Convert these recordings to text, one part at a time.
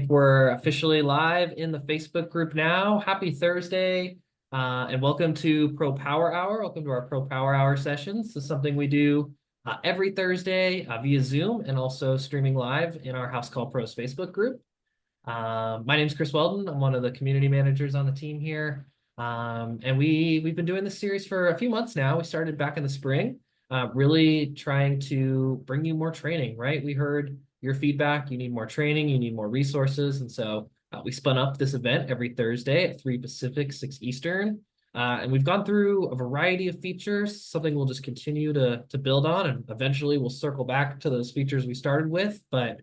think we're officially live in the Facebook group now. Happy Thursday, and welcome to Pro Power Hour. Welcome to our Pro Power Hour sessions. This is something we do every Thursday via Zoom and also streaming live in our Housecall Pros Facebook group. My name is Chris Weldon. I'm one of the community managers on the team here. And we've been doing this series for a few months now. We started back in the spring, really trying to bring you more training, right? We heard your feedback. You need more training, you need more resources. And so we spun up this event every Thursday at 3 Pacific, 6 Eastern. And we've gone through a variety of features, something we'll just continue to build on. And eventually we'll circle back to those features we started with. But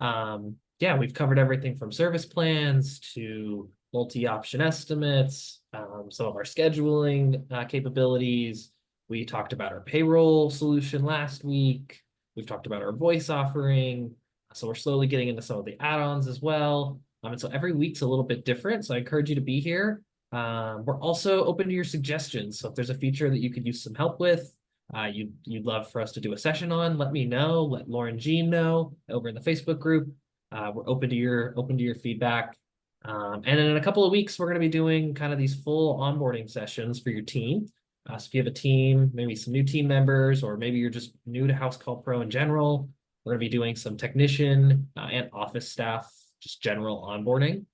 yeah, we've covered everything from service plans to multi-option estimates, some of our scheduling capabilities. We talked about our payroll solution last week. We've talked about our voice offering. So we're slowly getting into some of the add-ons as well. And so every week's a little bit different. So I encourage you to be here. We're also open to your suggestions. So if there's a feature that you could use some help with, you'd love for us to do a session on, let me know. Let Lauren Jean know over in the Facebook group. We're open to your feedback. And then in a couple of weeks, we're going to be doing kind of these full onboarding sessions for your team. So if you have a team, maybe some new team members, or maybe you're just new to Housecall Pro in general, we're going to be doing some technician and office staff, just general onboarding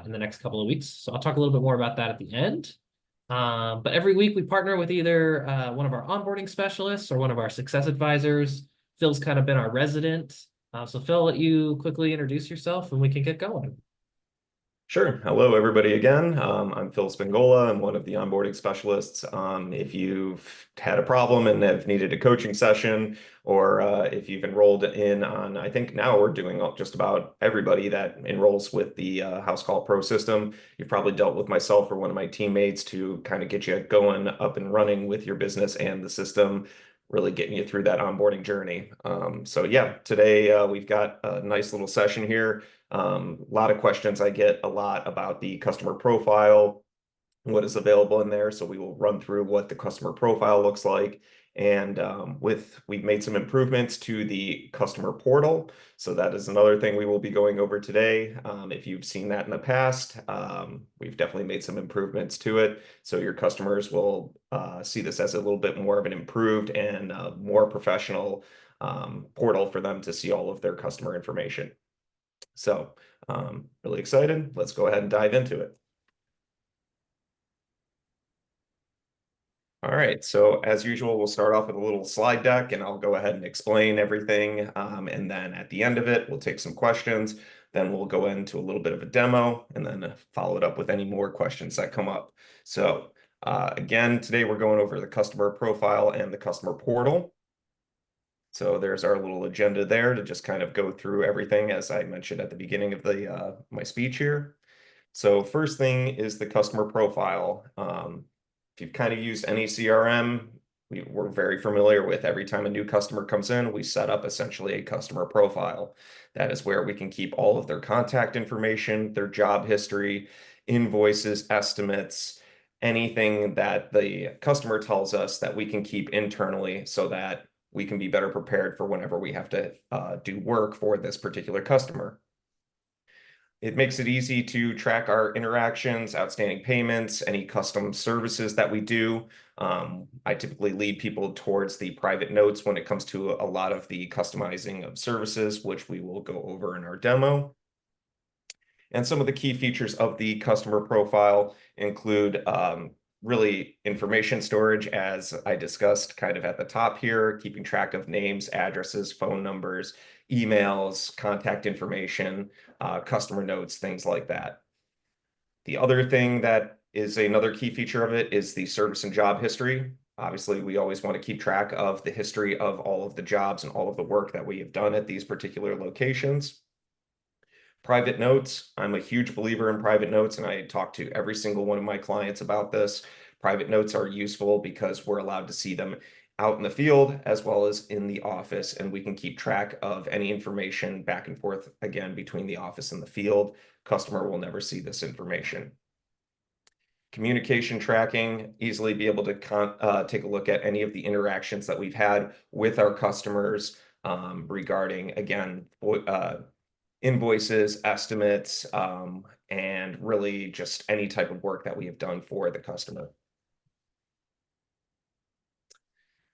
in the next couple of weeks. So I'll talk a little bit more about that at the end. But every week we partner with either one of our onboarding specialists or one of our success advisors. Phil's kind of been our resident. So Phil, I'll let you quickly introduce yourself and we can get going. Sure. Hello, everybody again. I'm Phil Spingola. I'm one of the onboarding specialists. If you've had a problem and have needed a coaching session, or if you've enrolled in on, I think now we're doing just about everybody that enrolls with the Housecall Pro system. You've probably dealt with myself or one of my teammates to kind of get you going up and running with your business and the system, really getting you through that onboarding journey. So yeah, today we've got a nice little session here. A lot of questions I get a lot about the customer profile, what is available in there. So we will run through what the customer profile looks like. And we've made some improvements to the customer portal. So that is another thing we will be going over today. If you've seen that in the past, we've definitely made some improvements to it. So your customers will see this as a little bit more of an improved and more professional portal for them to see all of their customer information. So really excited. Let's go ahead and dive into it. All right, so as usual, we'll start off with a little slide deck and I'll go ahead and explain everything. And then at the end of it, we'll take some questions. Then we'll go into a little bit of a demo and then follow it up with any more questions that come up. So again, today we're going over the customer profile and the customer portal. So there's our little agenda there to just kind of go through everything as I mentioned at the beginning of the my speech here. So first thing is the customer profile. If you've kind of used any CRM, we're very familiar with every time a new customer comes in, we set up essentially a customer profile. That is where we can keep all of their contact information, their job history, invoices, estimates, anything that the customer tells us that we can keep internally so that we can be better prepared for whenever we have to do work for this particular customer. It makes it easy to track our interactions, outstanding payments, any custom services that we do. I typically lead people towards the private notes when it comes to a lot of the customizing of services, which we will go over in our demo. And some of the key features of the customer profile include really information storage, as I discussed kind of at the top here, keeping track of names, addresses, phone numbers, emails, contact information, customer notes, things like that. The other thing that is another key feature of it is the service and job history. Obviously, we always want to keep track of the history of all of the jobs and all of the work that we have done at these particular locations. Private notes, I'm a huge believer in private notes, and I talk to every single one of my clients about this. Private notes are useful because we're allowed to see them out in the field as well as in the office, and we can keep track of any information back and forth, again, between the office and the field. Customer will never see this information. Communication tracking, easily be able to take a look at any of the interactions that we've had with our customers regarding, again, invoices, estimates, and really just any type of work that we have done for the customer.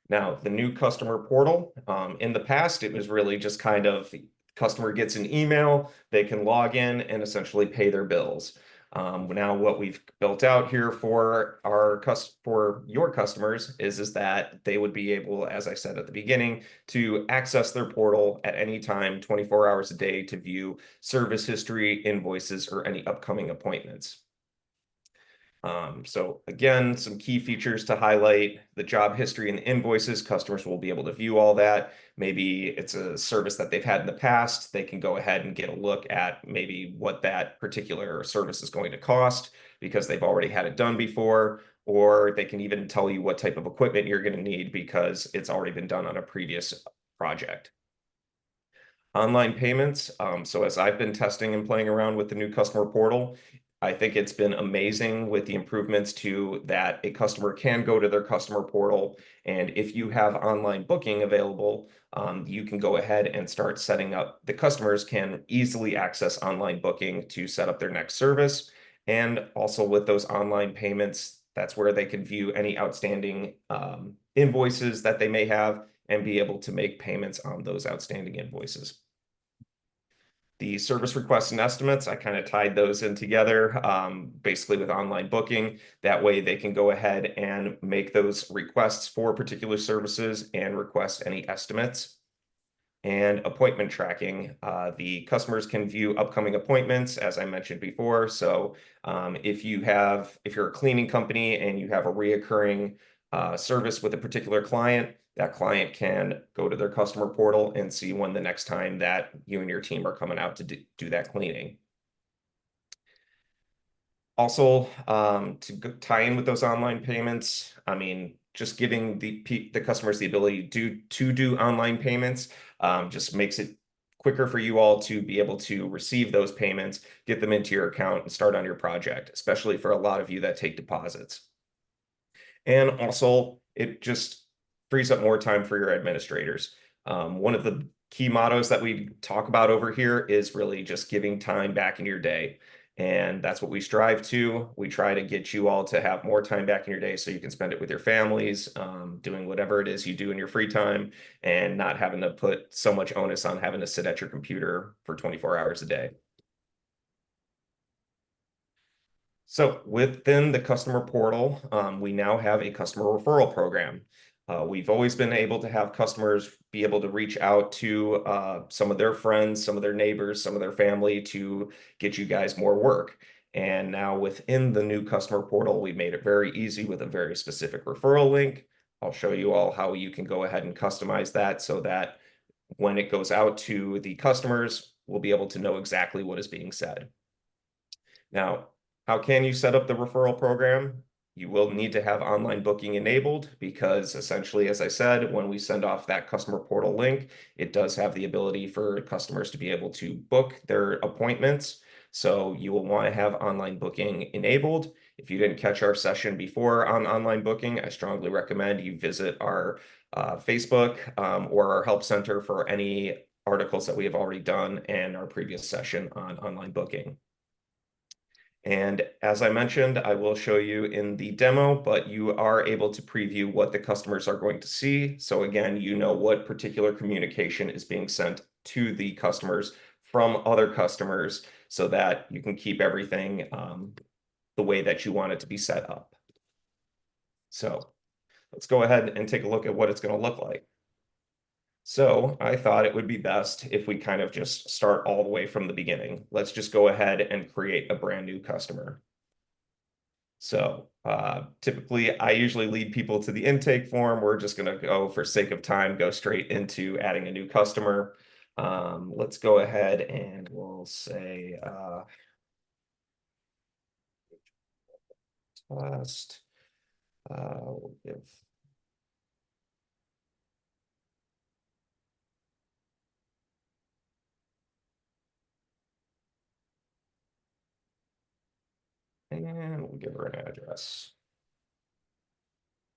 Now, the new customer portal, in the past, it was really just kind of the customer gets an email, they can log in and essentially pay their bills. Now, what we've built out here for for your customers is that they would be able, as I said at the beginning, to access their portal at any time, 24 hours a day, to view service history, invoices, or any upcoming appointments. So again, some key features to highlight: the job history and invoices. Customers will be able to view all that. Maybe it's a service that they've had in the past. They can go ahead and get a look at maybe what that particular service is going to cost because they've already had it done before, or they can even tell you what type of equipment you're going to need because it's already been done on a previous project. Online payments. So as I've been testing and playing around with the new customer portal, I think it's been amazing with the improvements to that a customer can go to their customer portal, and if you have online booking available, you can go ahead and start setting up. The customers can easily access online booking to set up their next service, and also with those online payments, that's where they can view any outstanding invoices that they may have and be able to make payments on those outstanding invoices. The service requests and estimates, I kind of tied those in together, basically with online booking. That way they can go ahead and make those requests for particular services and request any estimates. And appointment tracking, the customers can view upcoming appointments, as I mentioned before. So if you're a cleaning company and you have a reoccurring service with a particular client, that client can go to their customer portal and see when the next time that you and your team are coming out to do that cleaning. Also, to tie in with those online payments, I mean, just giving the customers the ability to do online payments just makes it quicker for you all to be able to receive those payments, get them into your account, and start on your project, especially for a lot of you that take deposits. And also, it just frees up more time for your administrators. One of the key mottos that we talk about over here is really just giving time back in your day. And that's what we strive to. We try to get you all to have more time back in your day so you can spend it with your families, doing whatever it is you do in your free time, and not having to put so much onus on having to sit at your computer for 24 hours a day. So within the customer portal, we now have a customer referral program. We've always been able to have customers be able to reach out to some of their friends, some of their neighbors, some of their family to get you guys more work. And now within the new customer portal, we made it very easy with a very specific referral link. I'll show you all how you can go ahead and customize that so that when it goes out to the customers, we'll be able to know exactly what is being said. Now, how can you set up the referral program? You will need to have online booking enabled because essentially, as I said, when we send off that customer portal link, it does have the ability for customers to be able to book their appointments. So you will want to have online booking enabled. If you didn't catch our session before on online booking, I strongly recommend you visit our Facebook or our help center for any articles that we have already done and our previous session on online booking. And as I mentioned, I will show you in the demo, but you are able to preview what the customers are going to see. So again, you know what particular communication is being sent to the customers from other customers so that you can keep everything the way that you want it to be set up. So let's go ahead and take a look at what it's going to look like. So I thought it would be best if we kind of just start all the way from the beginning. Let's just go ahead and create a brand new customer. So typically, I usually lead people to the intake form. We're just going to go, for sake of time, go straight into adding a new customer. Let's go ahead and we'll say test. We'll give and we'll give her an address.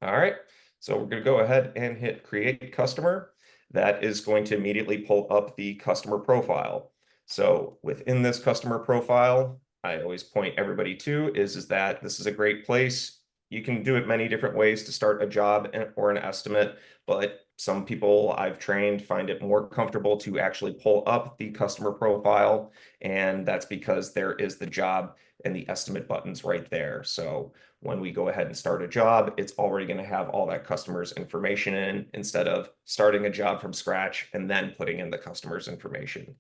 All right, so we're going to go ahead and hit create customer. That is going to immediately pull up the customer profile. So within this customer profile, I always point everybody to is that this is a great place. You can do it many different ways to start a job or an estimate, but some people I've trained find it more comfortable to actually pull up the customer profile, and that's because there is the job and the estimate buttons right there. So when we go ahead and start a job, it's already going to have all that customer's information in instead of starting a job from scratch and then putting in the customer's information.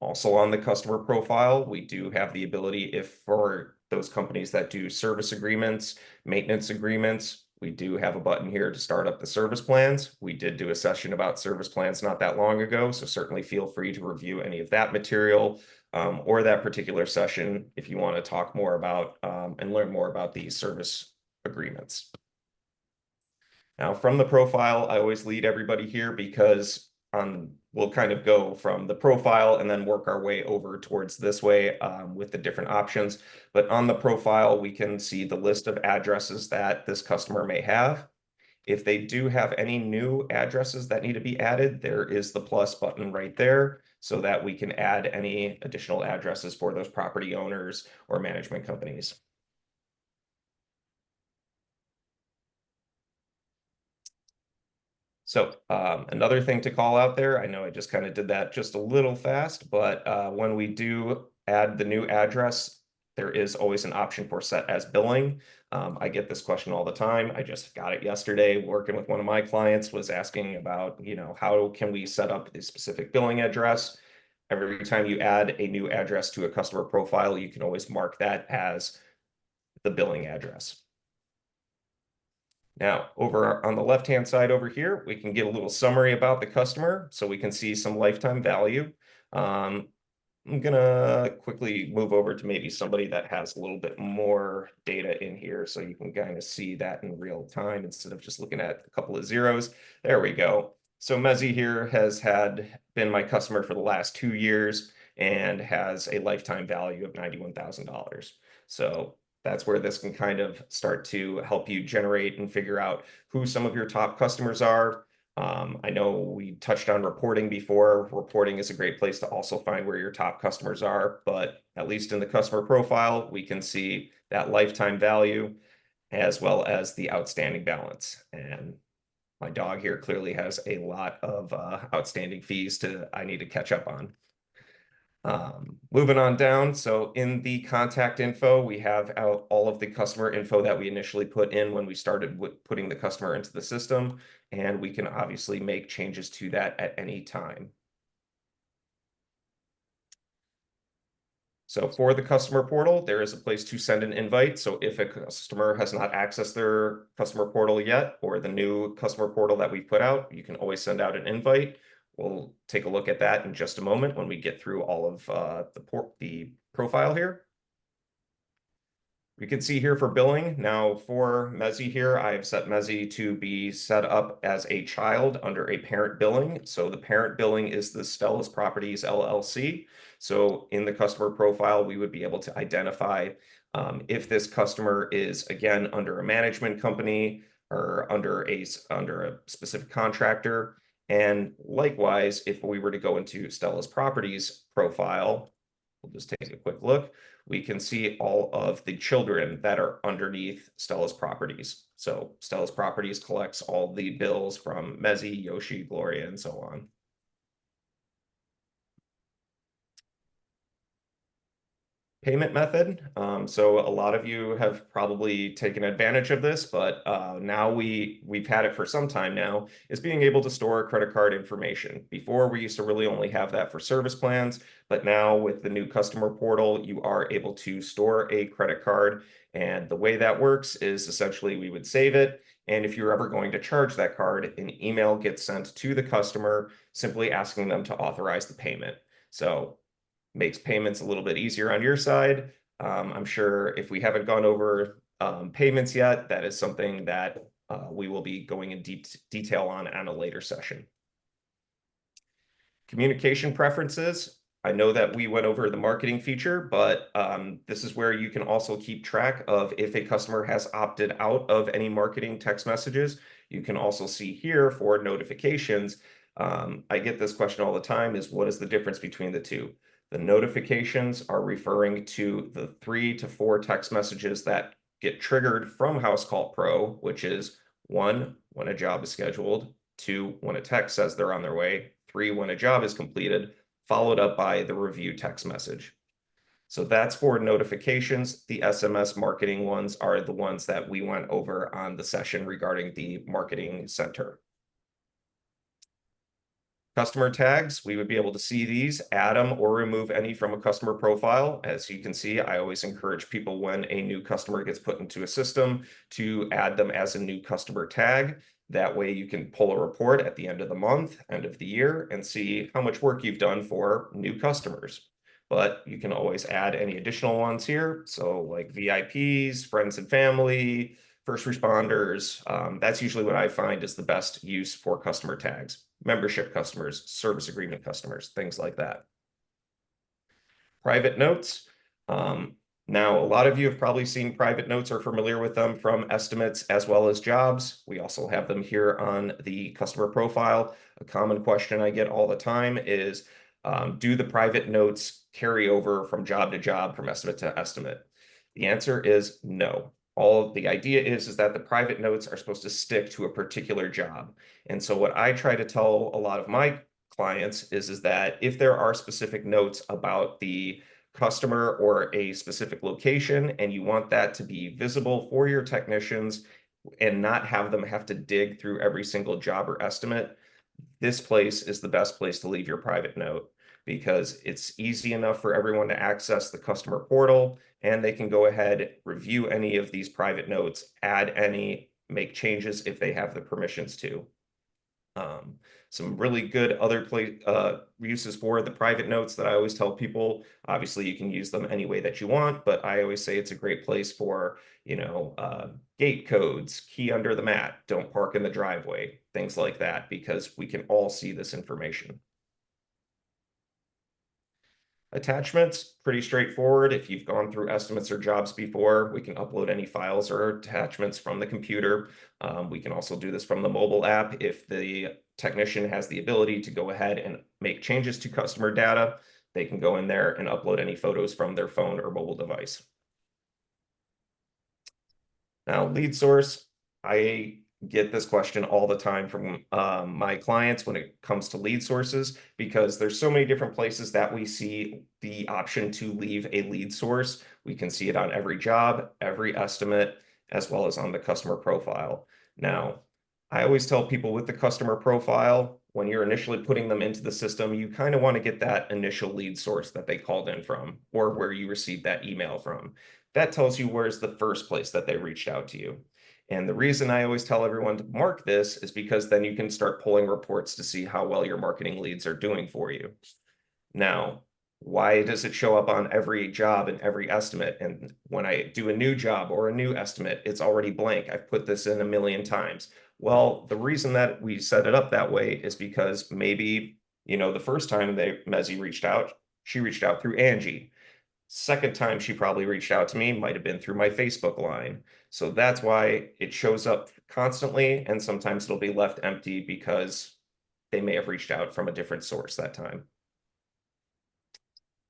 Also on the customer profile, we do have the ability, if for those companies that do service agreements, maintenance agreements, we do have a button here to start up the service plans. We did do a session about service plans not that long ago, so certainly feel free to review any of that material or that particular session if you want to talk more about and learn more about these service agreements. Now, from the profile, I always lead everybody here because we'll kind of go from the profile and then work our way over towards this way with the different options. But on the profile, we can see the list of addresses that this customer may have. If they do have any new addresses that need to be added, there is the plus button right there so that we can add any additional addresses for those property owners or management companies. So another thing to call out there, I know I just kind of did that just a little fast, but when we do add the new address, there is always an option for set as billing. I get this question all the time. I just got it yesterday working with one of my clients, was asking about, how can we set up a specific billing address? Every time you add a new address to a customer profile, you can always mark that as the billing address. Now, over on the left-hand side over here, we can get a little summary about the customer so we can see some lifetime value. I'm gonna quickly move over to maybe somebody that has a little bit more data in here so you can kind of see that in real time instead of just looking at a couple of zeros. There we go. So Mezzi here has been my customer for the last 2 years and has a lifetime value of $91,000. So that's where this can kind of start to help you generate and figure out who some of your top customers are. I know we touched on reporting before. Reporting is a great place to also find where your top customers are, but at least in the customer profile, we can see that lifetime value as well as the outstanding balance. And my dog here clearly has a lot of outstanding fees I need to catch up on. Moving on down, so in the contact info, we have out all of the customer info that we initially put in when we started putting the customer into the system, and we can obviously make changes to that at any time. So for the customer portal, there is a place to send an invite. So if a customer has not accessed their customer portal yet, or the new customer portal that we put out, you can always send out an invite. We'll take a look at that in just a moment when we get through all of the profile here. We can see here for billing. Now for Mezzi here, I have set Mezzi to be set up as a child under a parent billing. So the parent billing is the Stellas Properties LLC. So in the customer profile, we would be able to identify if this customer is, again, under a management company or under a specific contractor. And likewise, if we were to go into Stellas Properties profile, we'll just take a quick look. We can see all of the children that are underneath Stellas Properties. So Stellas Properties collects all the bills from Mezzi, Yoshi, Gloria, and so on. Payment method. So a lot of you have probably taken advantage of this, but now we've had it for some time now, is being able to store credit card information. Before, we used to really only have that for service plans, but now with the new customer portal, you are able to store a credit card. And the way that works is essentially we would save it. And if you're ever going to charge that card, an email gets sent to the customer simply asking them to authorize the payment. So makes payments a little bit easier on your side. I'm sure if we haven't gone over payments yet, that is something that we will be going in deep detail on a later session. Communication preferences. I know that we went over the marketing feature, but this is where you can also keep track of if a customer has opted out of any marketing text messages. You can also see here for notifications I get this question all the time is what is the difference between the two? The notifications are referring to the 3 to 4 text messages that get triggered from Housecall Pro, which is 1, when a job is scheduled, 2, when a text says they're on their way, 3, when a job is completed, followed up by the review text message. So that's for notifications. The SMS marketing ones are the ones that we went over on the session regarding the marketing center. Customer tags, we would be able to see these, add them or remove any from a customer profile. As you can see, I always encourage people when a new customer gets put into a system to add them as a new customer tag. That way you can pull a report at the end of the month, end of the year, and see how much work you've done for new customers. But you can always add any additional ones here. So like VIPs, friends and family, first responders. That's usually what I find is the best use for customer tags. Membership customers, service agreement customers, things like that. Private notes. Now, a lot of you have probably seen private notes or familiar with them from estimates as well as jobs. We also have them here on the customer profile. A common question I get all the time is, do the private notes carry over from job to job, from estimate to estimate? The answer is no. The idea is that the private notes are supposed to stick to a particular job. And so what I try to tell a lot of my clients is that if there are specific notes about the customer or a specific location and you want that to be visible for your technicians and not have them have to dig through every single job or estimate, this place is the best place to leave your private note because it's easy enough for everyone to access the customer portal and they can go ahead, review any of these private notes, add any, make changes if they have the permissions to. Some really good other uses for the private notes that I always tell people. Obviously, you can use them any way that you want, but I always say it's a great place for, gate codes, key under the mat, don't park in the driveway, things like that, because we can all see this information. Attachments, pretty straightforward. If you've gone through estimates or jobs before, we can upload any files or attachments from the computer. We can also do this from the mobile app if the technician has the ability to go ahead and make changes to customer data. They can go in there and upload any photos from their phone or mobile device. Now, lead source, I get this question all the time from my clients when it comes to lead sources, because there's so many different places that we see the option to leave a lead source. We can see it on every job, every estimate, as well as on the customer profile. Now, I always tell people with the customer profile, when you're initially putting them into the system, you kind of want to get that initial lead source that they called in from or where you received that email from. That tells you where's the first place that they reached out to you. And the reason I always tell everyone to mark this is because then you can start pulling reports to see how well your marketing leads are doing for you. Now, why does it show up on every job and every estimate? And when I do a new job or a new estimate, it's already blank. I've put this in a million times. Well, the reason that we set it up that way is because maybe, the first time Mezzi reached out, she reached out through Angie. Second time she probably reached out to me might have been through my Facebook line. So that's why it shows up constantly, and sometimes it'll be left empty because they may have reached out from a different source that time.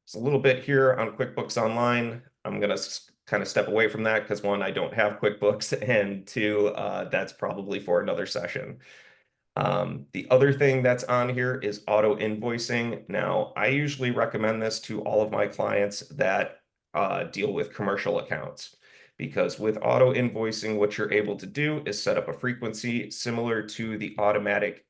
It's a little bit here on QuickBooks Online. I'm going to kind of step away from that because one, I don't have QuickBooks, and two, that's probably for another session. The other thing that's on here is auto invoicing. Now, I usually recommend this to all of my clients that deal with commercial accounts, because with auto invoicing, what you're able to do is set up a frequency similar to the automatic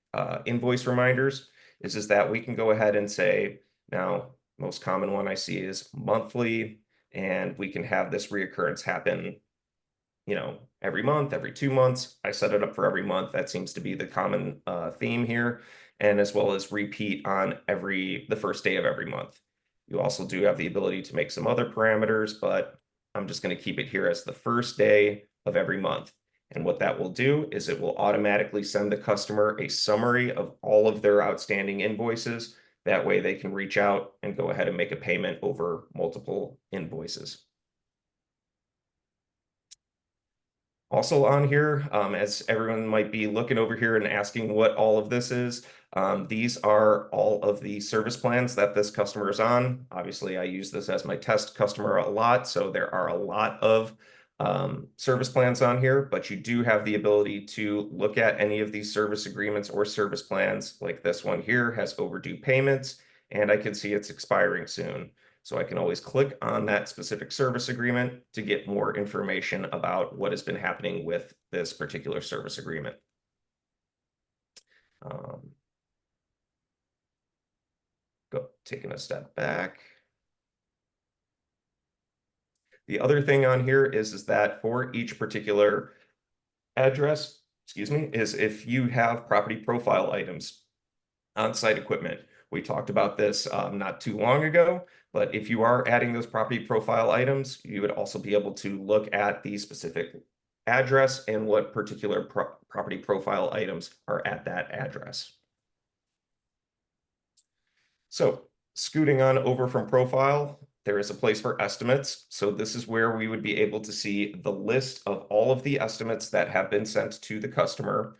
invoice reminders. Is that we can go ahead and say, now, most common one I see is monthly, and we can have this reoccurrence happen every month, every 2 months. I set it up for every month. That seems to be the common theme here, and as well as repeat on the first day of every month. You also do have the ability to make some other parameters, but I'm just going to keep it here as the first day of every month. And what that will do is it will automatically send the customer a summary of all of their outstanding invoices. That way they can reach out and go ahead and make a payment over multiple invoices. Also on here, as everyone might be looking over here and asking what all of this is, these are all of the service plans that this customer is on. Obviously, I use this as my test customer a lot, so there are a lot of service plans on here, but you do have the ability to look at any of these service agreements or service plans. Like this one here has overdue payments, and I can see it's expiring soon. So I can always click on that specific service agreement to get more information about what has been happening with this particular service agreement. Taking a step back. The other thing on here is that for each particular address, excuse me, is if you have property profile items on-site equipment. We talked about this not too long ago, but if you are adding those property profile items, you would also be able to look at the specific address and what particular property profile items are at that address. So scooting on over from profile, there is a place for estimates. So this is where we would be able to see the list of all of the estimates that have been sent to the customer.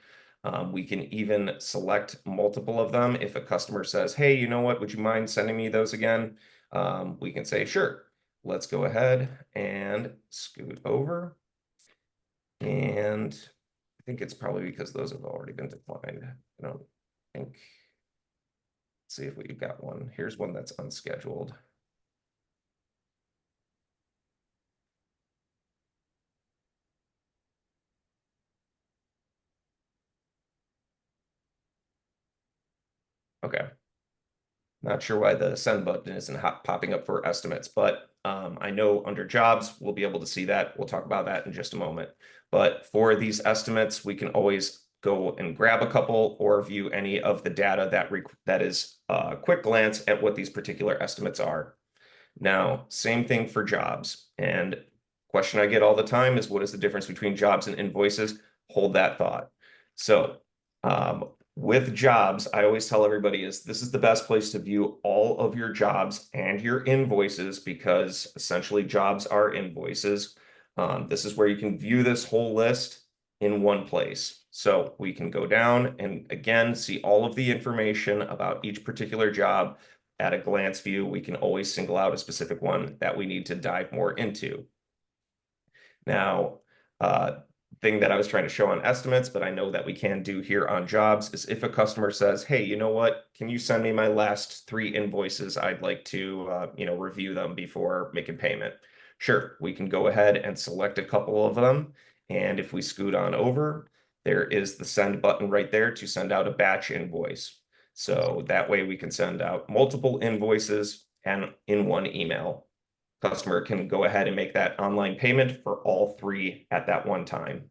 We can even select multiple of them. If a customer says, hey, you know what, would you mind sending me those again? We can say, sure. Let's go ahead and scoot over. And I think it's probably because those have already been declined. I don't think. Let's see if we've got one. Here's one that's unscheduled. Okay. Not sure why the send button isn't popping up for estimates, but I know under jobs, we'll be able to see that. We'll talk about that in just a moment. But for these estimates, we can always go and grab a couple or view any of the data that is a quick glance at what these particular estimates are. Now, same thing for jobs. And question I get all the time is, what is the difference between jobs and invoices? Hold that thought. So with jobs, I always tell everybody this is the best place to view all of your jobs and your invoices, because essentially jobs are invoices. This is where you can view this whole list in one place. So we can go down and again, see all of the information about each particular job at a glance view. We can always single out a specific one that we need to dive more into. Now, thing that I was trying to show on estimates, but I know that we can do here on jobs, is if a customer says, hey, you know what, can you send me my last 3 invoices? I'd like to, review them before making payment. Sure, we can go ahead and select a couple of them. And if we scoot on over, there is the send button right there to send out a batch invoice. So that way we can send out multiple invoices and in one email. Customer can go ahead and make that online payment for all 3 at that one time.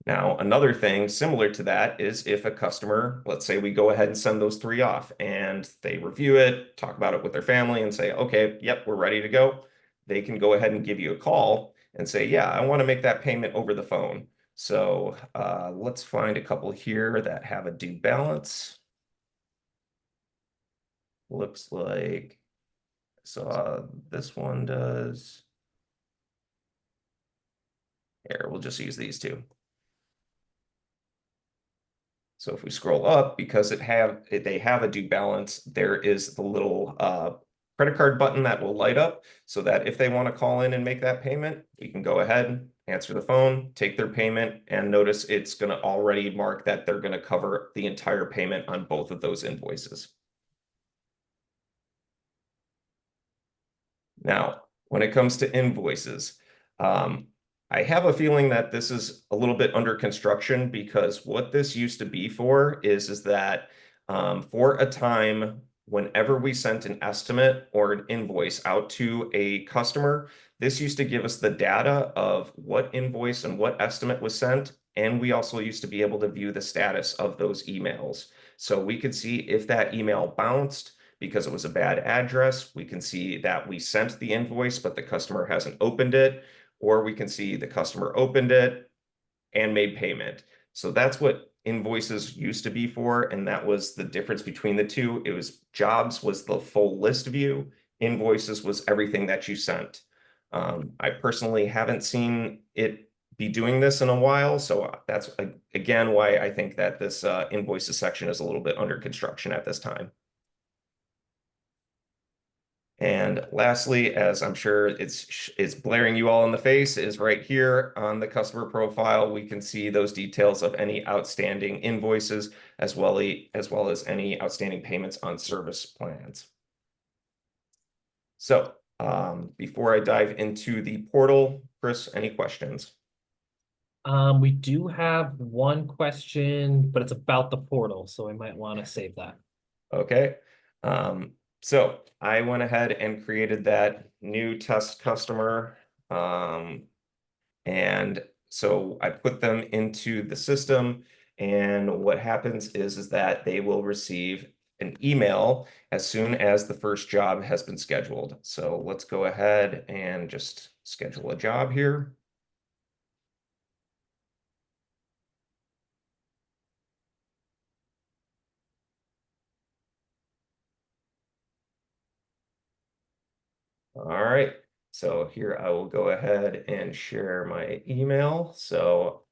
Now, another thing similar to that is if a customer, let's say we go ahead and send those 3 off and they review it, talk about it with their family and say, okay, yep, we're ready to go. They can go ahead and give you a call and say, yeah, I want to make that payment over the phone. So let's find a couple here that have a due balance. Looks like, so this one does. Here, we'll just use these 2. So if we scroll up, because they have a due balance, there is the little credit card button that will light up so that if they want to call in and make that payment, we can go ahead, answer the phone, take their payment, and notice it's going to already mark that they're going to cover the entire payment on both of those invoices. Now, when it comes to invoices, I have a feeling that this is a little bit under construction, because what this used to be for is that for a time, whenever we sent an estimate or an invoice out to a customer, this used to give us the data of what invoice and what estimate was sent. And we also used to be able to view the status of those emails. So we could see if that email bounced because it was a bad address. We can see that we sent the invoice, but the customer hasn't opened it. Or we can see the customer opened it and made payment. So that's what invoices used to be for. And that was the difference between the two. It was jobs was the full list view. Invoices was everything that you sent. I personally haven't seen it be doing this in a while, so that's again why I think that this invoices section is a little bit under construction at this time. And lastly, as I'm sure it's blaring you all in the face, is right here on the customer profile, we can see those details of any outstanding invoices as well as any outstanding payments on service plans. So before I dive into the portal, Chris, any questions? We do have one question, but it's about the portal, so we might want to save that. Okay. So I went ahead and created that new test customer. And so I put them into the system. And what happens is that they will receive an email as soon as the first job has been scheduled. So let's go ahead and just schedule a job here. All right, so here I will go ahead and share my email. So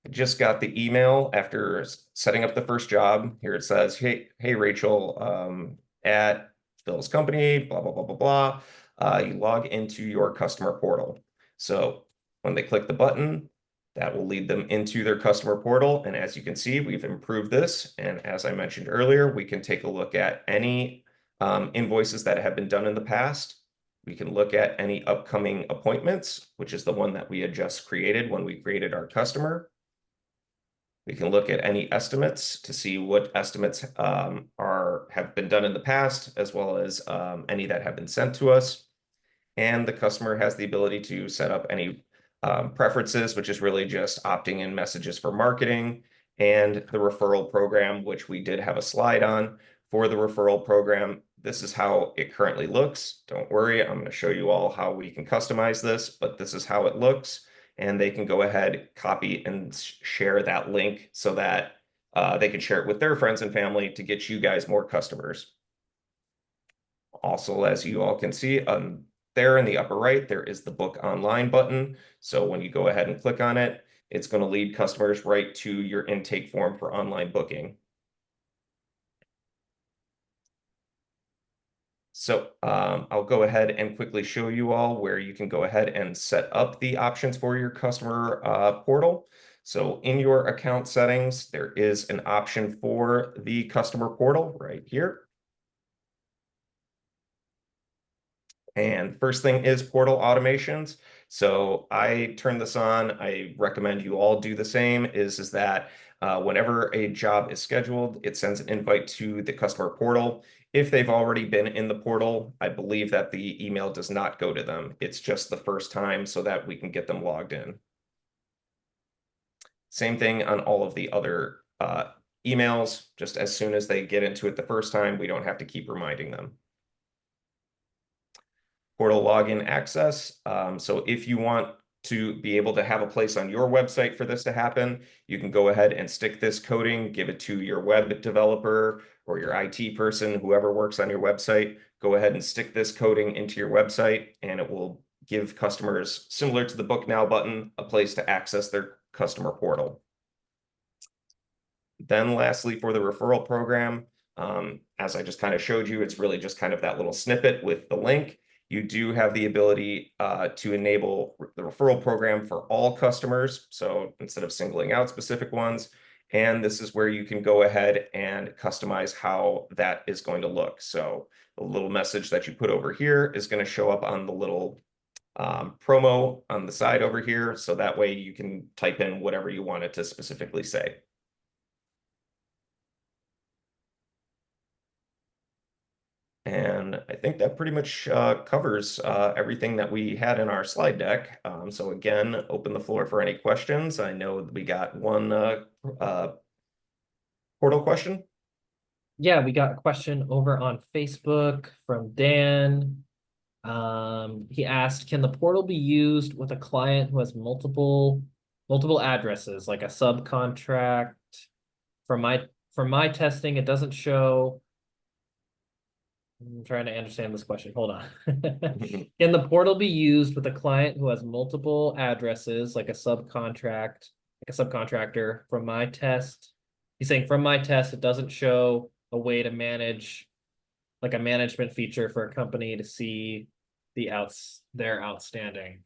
I just got the email after setting up the first job. Here it says, hey Rachel, at Phil's company, blah, blah, blah, blah, blah. You log into your customer portal. So when they click the button, that will lead them into their customer portal. And as you can see, we've improved this. And as I mentioned earlier, we can take a look at any invoices that have been done in the past. We can look at any upcoming appointments, which is the one that we had just created when we created our customer. We can look at any estimates to see what estimates have been done in the past, as well as any that have been sent to us. And the customer has the ability to set up any preferences, which is really just opting in messages for marketing, and the referral program, which we did have a slide on. For the referral program, this is how it currently looks. Don't worry, I'm going to show you all how we can customize this, but this is how it looks. And they can go ahead, copy and share that link so that they can share it with their friends and family to get you guys more customers. Also, as you all can see, there in the upper right, there is the book online button. So when you go ahead and click on it, it's going to lead customers right to your intake form for online booking. So I'll go ahead and quickly show you all where you can go ahead and set up the options for your customer portal. So in your account settings, there is an option for the customer portal right here. And first thing is portal automations. So I turn this on. I recommend you all do the same, is that whenever a job is scheduled, it sends an invite to the customer portal. If they've already been in the portal, I believe that the email does not go to them. It's just the first time so that we can get them logged in. Same thing on all of the other emails. Just as soon as they get into it the first time, we don't have to keep reminding them. Portal login access. So if you want to be able to have a place on your website for this to happen, you can go ahead and stick this coding, give it to your web developer or your IT person, whoever works on your website. Go ahead and stick this coding into your website, and it will give customers, similar to the Book Now button, a place to access their customer portal. Then lastly, for the referral program, as I just kind of showed you, it's really just kind of that little snippet with the link. You do have the ability to enable the referral program for all customers. So instead of singling out specific ones, and this is where you can go ahead and customize how that is going to look. So the little message that you put over here is going to show up on the little promo on the side over here. So that way you can type in whatever you want it to specifically say. And I think that pretty much covers everything that we had in our slide deck. So again, open the floor for any questions. I know we got one portal question. Yeah, we got a question over on Facebook from Dan. He asked, can the portal be used with a client who has multiple addresses, like a subcontract? From my testing, it doesn't show I'm trying to understand this question. Hold on. Can the portal be used with a client who has multiple addresses, like a subcontractor? From my test, he's saying from my test, it doesn't show a way to manage, like a management feature for a company to see their outstanding.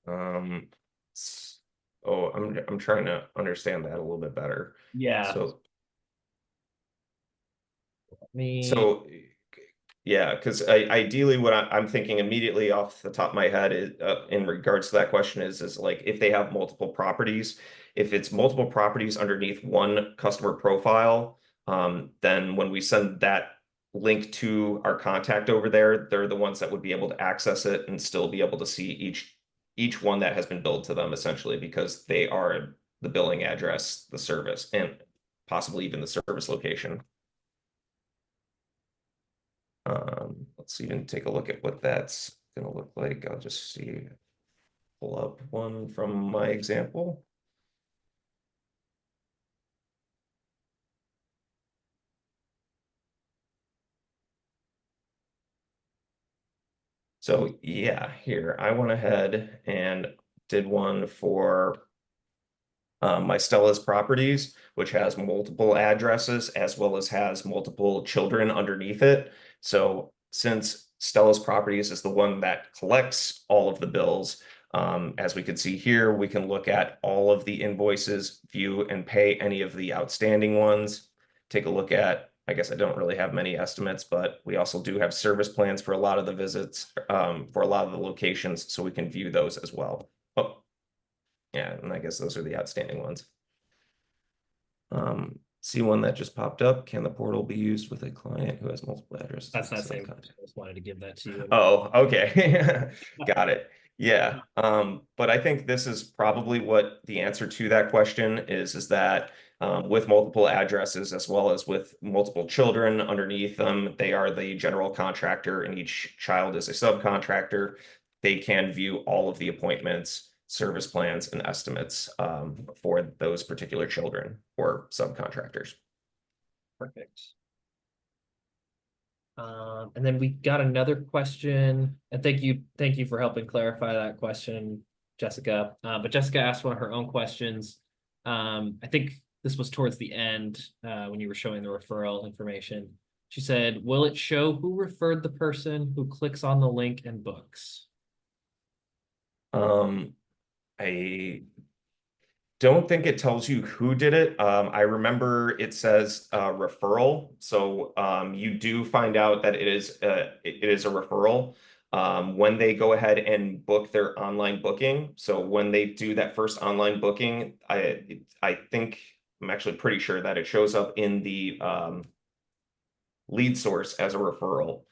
Um, oh, I'm trying to understand that a little bit better. Yeah. So Me. So, yeah, because ideally, what I'm thinking immediately off the top of my head is, in regards to that question is like if they have multiple properties, if it's multiple properties underneath one customer profile, then when we send that link to our contact over there, they're the ones that would be able to access it and still be able to see each one that has been billed to them essentially because they are the billing address, the service, and possibly even the service location. Let's even take a look at what that's going to look like. I'll just see, pull up one from my example. So yeah, here I went ahead and did one for my Stella's properties, which has multiple addresses as well as has multiple children underneath it. So since Stella's properties is the one that collects all of the bills, as we can see here, we can look at all of the invoices, view and pay any of the outstanding ones. Take a look at, I guess I don't really have many estimates, but we also do have service plans for a lot of the visits, for a lot of the locations, so we can view those as well. Oh, yeah, and I guess those are the outstanding ones. See one that just popped up. Can the portal be used with a client who has multiple addresses? That's that same question. I just wanted to give that to you. Oh, okay. Got it. Yeah. But I think this is probably what the answer to that question is that with multiple addresses as well as with multiple children underneath them, they are the general contractor and each child is a subcontractor. They can view all of the appointments, service plans, and estimates for those particular children or subcontractors. Perfect. And then we got another question, and thank you for helping clarify that question, Jessica. But Jessica asked one of her own questions. I think this was towards the end when you were showing the referral information. She said, "Will it show who referred the person who clicks on the link and books?" Um, I don't think it tells you who did it. I remember it says referral. So you do find out that it is a referral when they go ahead and book their online booking. So when they do that first online booking, I think I'm actually pretty sure that it shows up in the lead source as a referral.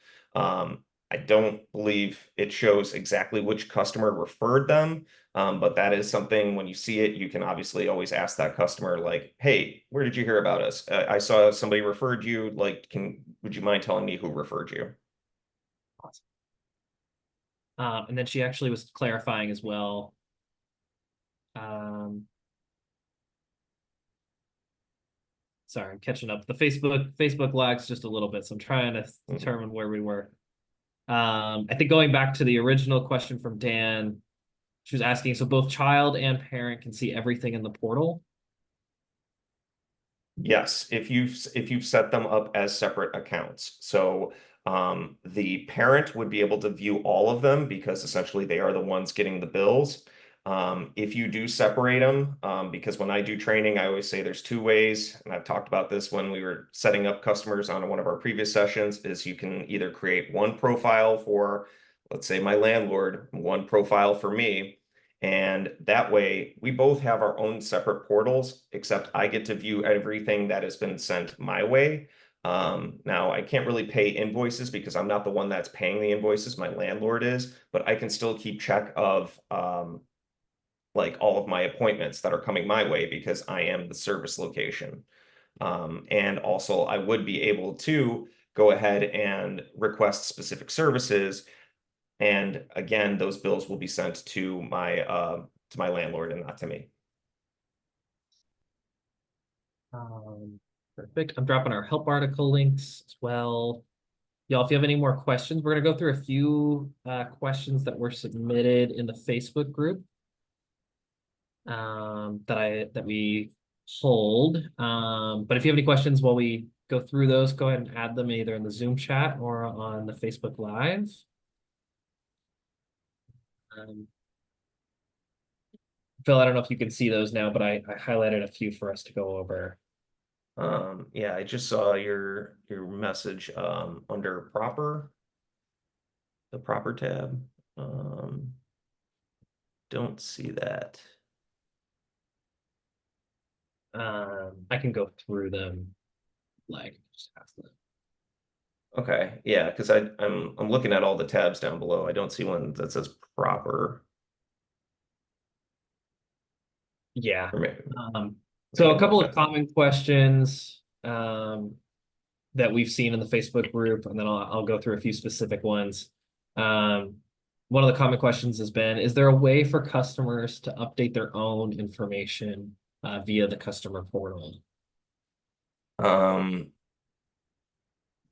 I don't believe it shows exactly which customer referred them, but that is something when you see it, you can obviously always ask that customer, like, "Hey, where did you hear about us? I saw somebody referred you. Like, would you mind telling me who referred you?" Awesome. And then she actually was clarifying as well. Sorry, I'm catching up. The Facebook lags just a little bit, so I'm trying to Mhm. determine where we were. I think going back to the original question from Dan, she was asking, so both child and parent can see everything in the portal? Yes, if you've set them up as separate accounts. So the parent would be able to view all of them because essentially they are the ones getting the bills. If you do separate them, because when I do training, I always say there's two ways, and I've talked about this when we were setting up customers on one of our previous sessions, is you can either create one profile for, let's say, my landlord, one profile for me. And that way, we both have our own separate portals, except I get to view everything that has been sent my way. Now, I can't really pay invoices because I'm not the one that's paying the invoices. My landlord is, but I can still keep track of like all of my appointments that are coming my way because I am the service location. And also, I would be able to go ahead and request specific services and again, those bills will be sent to my landlord and not to me. Um, Perfect. I'm dropping our help article links as well. Y'all, if you have any more questions, we're gonna go through a few questions that were submitted in the Facebook group that we hold. But if you have any questions while we go through those, go ahead and add them either in the Zoom chat or on the Facebook Live. Phil, I don't know if you can see those now, but I highlighted a few for us to go over. Yeah, I just saw your message under the proper tab. Don't see that. I can go through them, like just ask them. Okay, yeah, because I'm looking at all the tabs down below. I don't see one that says proper. Yeah. Or So maybe a I'm couple looking of at common questions that we've seen in the Facebook group, and then I'll go through a few specific ones. One of the common questions has been, is there a way for customers to update their own information via the customer portal?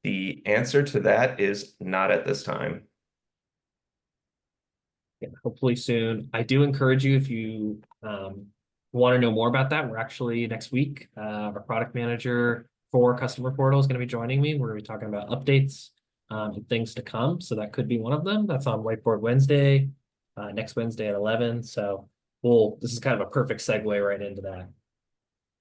The answer to that is not at this time. Yeah, hopefully soon. I do encourage you, if you want to know more about that, we're actually next week, our product manager for customer portal is going to be joining me. We're going to be talking about updates and things to come. So that could be one of them. That's on Whiteboard Wednesday, next Wednesday at 11. So this is kind of a perfect segue right into that.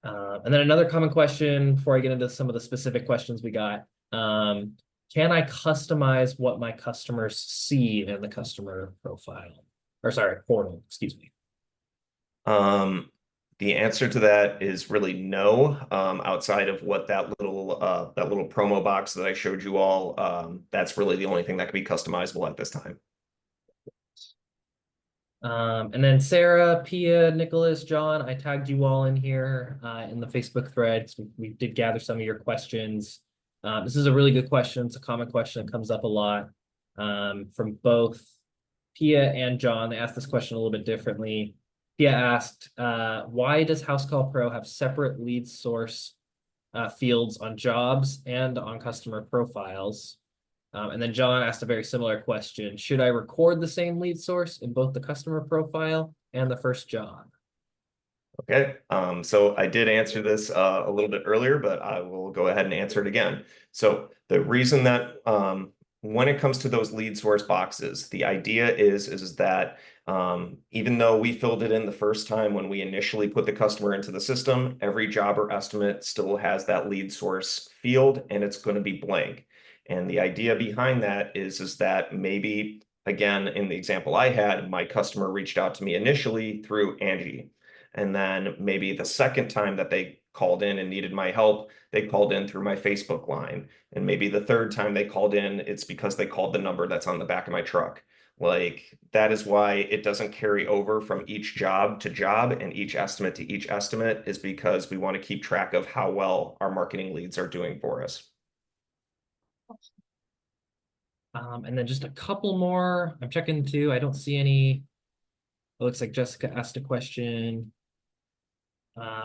And then another common question before I get into some of the specific questions we got. Can I customize what my customers see in the customer profile? Or sorry, portal, excuse me. The answer to that is really no. Outside of what that little promo box that I showed you all, that's really the only thing that can be customizable at this time. And then Sarah, Pia, Nicholas, John, I tagged you all in here in the Facebook thread. So we did gather some of your questions. This is a really good question. It's a common question that comes up a lot from both Pia and John. They asked this question a little bit differently. Pia asked, why does Housecall Pro have separate lead source fields on jobs and on customer profiles? And then John asked a very similar question. Should I record the same lead source in both the customer profile and the first job? Okay, so I did answer this a little bit earlier, but I will go ahead and answer it again. So the reason that when it comes to those lead source boxes, the idea is that even though we filled it in the first time when we initially put the customer into the system, every job or estimate still has that lead source field and it's going to be blank. And the idea behind that is that maybe, again, in the example I had, my customer reached out to me initially through Angie. And then maybe the second time that they called in and needed my help, they called in through my Facebook line. And maybe the third time they called in, it's because they called the number that's on the back of my truck. Like, that is why it doesn't carry over from each job to job and each estimate to each estimate, is because we want to keep track of how well our marketing leads are doing for us. And then just a couple more. I'm checking too. I don't see any. It looks like Jessica asked a question.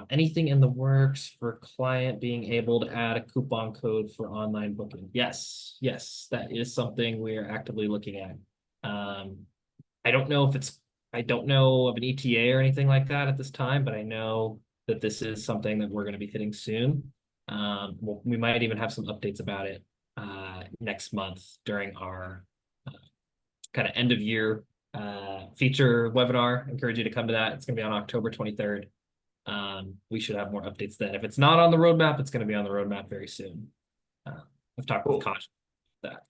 Anything in the works for client being able to add a coupon code for online booking? Yes, that is something we are actively looking at. I don't know of an ETA or anything like that at this time, but I know that this is something that we're going to be hitting soon. We might even have some updates about it next month during our kind of end of year feature webinar. I encourage you to come to that. It's going to be on October 23rd. We should have more updates then. If it's not on the roadmap, it's going to be on the roadmap very soon. I've talked with Kosh that.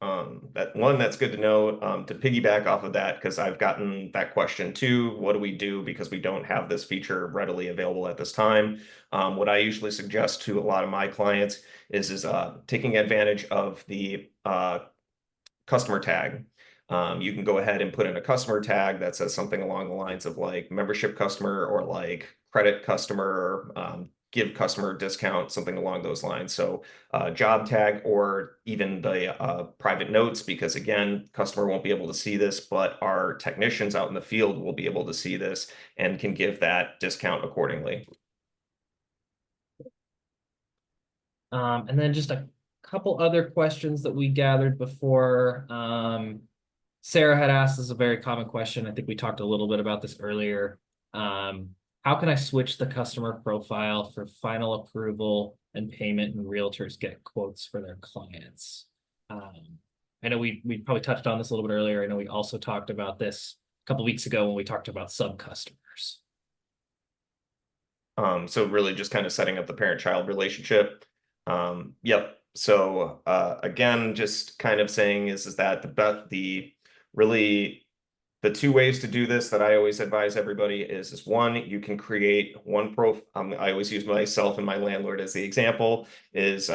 That's good to know. To piggyback off of that, because I've gotten that question too. What do we do because we don't have this feature readily available at this time? What I usually suggest to a lot of my clients is taking advantage of the customer tag. You can go ahead and put in a customer tag that says something along the lines of like membership customer or like credit customer, give customer discount, something along those lines. So job tag or even the private notes, because again, customer won't be able to see this, but our technicians out in the field will be able to see this and can give that discount accordingly. And then just a couple other questions that we gathered before. Sarah had asked, this is a very common question. I think we talked a little bit about this earlier. How can I switch the customer profile for final approval and payment when realtors get quotes for their clients? I know we probably touched on this a little bit earlier. I know we also talked about this a couple weeks ago when we talked about sub customers. So really just kind of setting up the parent-child relationship. Yep. So again, just kind of saying is that the two ways to do this that I always advise everybody is one, you can create one I always use myself and my landlord as the example, is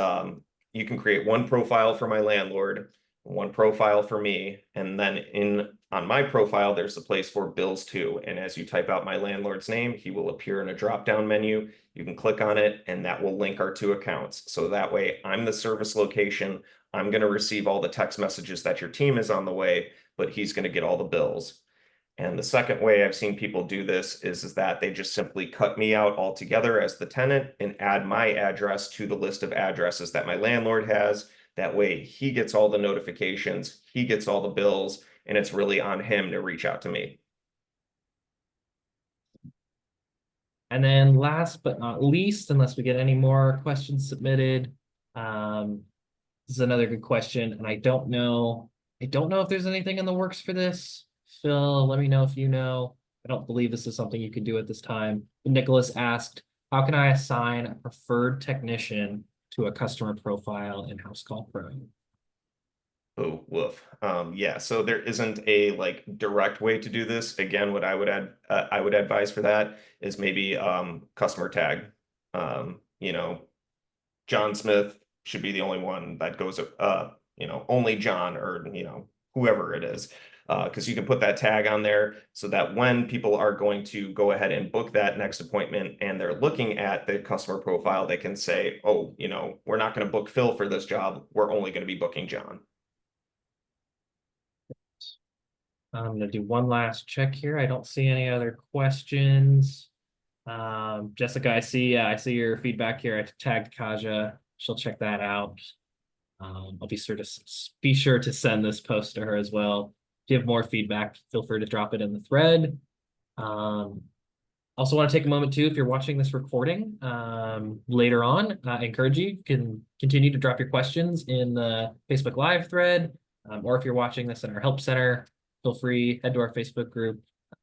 you can create one profile for my landlord, one profile for me, and then on my profile, there's a place for bills too. And as you type out my landlord's name, he will appear in a drop-down menu. You can click on it, and that will link our two accounts. So that way, I'm the service location. I'm going to receive all the text messages that your team is on the way, but he's going to get all the bills. And the second way I've seen people do this is that they just simply cut me out altogether as the tenant and add my address to the list of addresses that my landlord has. That way he gets all the notifications, he gets all the bills, and it's really on him to reach out to me. And then last but not least, unless we get any more questions submitted, this is another good question, and I don't know if there's anything in the works for this. Phil, let me know if you know. I don't believe this is something you can do at this time. Nicholas asked, how can I assign a preferred technician to a customer profile in Housecall Pro? Oh, woof. Yeah, so there isn't a like direct way to do this. Again, what I would advise for that is maybe customer tag. You know, John Smith should be the only one that goes only John, or whoever it is. Because you can put that tag on there so that when people are going to go ahead and book that next appointment and they're looking at the customer profile, they can say, oh, we're not going to book Phil for this job. We're only going to be booking John. I'm going to do one last check here. I don't see any other questions. Jessica, I see your feedback here. I tagged Kaja. She'll check that out. I'll be sure to send this post to her as well. If you have more feedback, feel free to drop it in the thread. Also want to take a moment too, if you're watching this recording later on, I encourage you can continue to drop your questions in the Facebook Live thread, or if you're watching this in our Help Center, feel free, head to our Facebook group,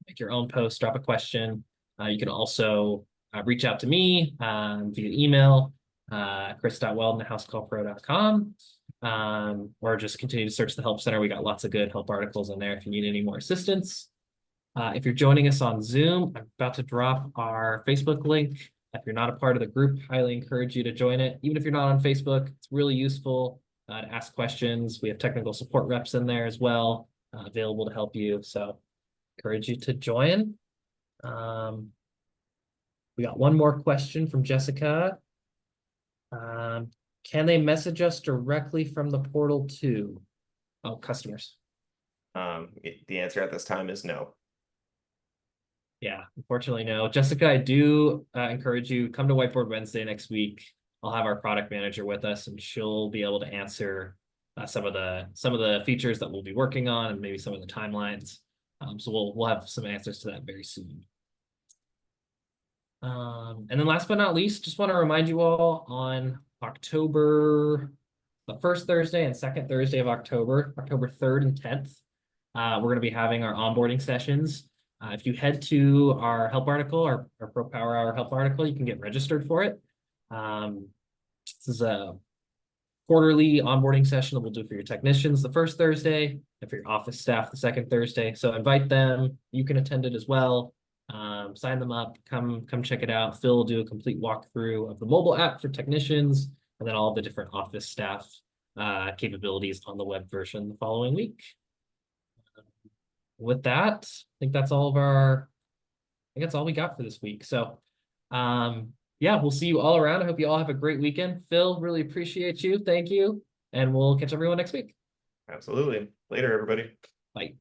make your own post, drop a question. You can also reach out to me via email, chris.weldon@housecallpro.com, or just continue to search the Help Center. We got lots of good help articles in there if you need any more assistance. If you're joining us on Zoom, I'm about to drop our Facebook link. If you're not a part of the group, highly encourage you to join it. Even if you're not on Facebook, it's really useful to ask questions. We have technical support reps in there as well, available to help you. So encourage you to join. We got one more question from Jessica. Can they message us directly from the portal too? Oh, customers. The answer at this time is no. Yeah, unfortunately, no. Jessica, I do encourage you, come to Whiteboard Wednesday next week. I'll have our product manager with us, and she'll be able to answer some of the features that we'll be working on, and maybe some of the timelines. So we'll have some answers to that very soon. And then last but not least, just want to remind you all on October, the first Thursday and second Thursday of October, October 3rd and 10th, we're going to be having our onboarding sessions. If you head to our help article, our Pro Power Hour help article, you can get registered for it. This is a quarterly onboarding session that we'll do for your technicians the first Thursday, and for your office staff the second Thursday. So invite them. You can attend it as well. Sign them up. Come check it out. Phil will do a complete walkthrough of the mobile app for technicians, and then all of the different office staff capabilities on the web version the following week. With that, I think that's all we got for this week. So yeah, we'll see you all around. I hope you all have a great weekend. Phil, really appreciate you. Thank you. And we'll catch everyone next week. Absolutely. Later, everybody. Bye.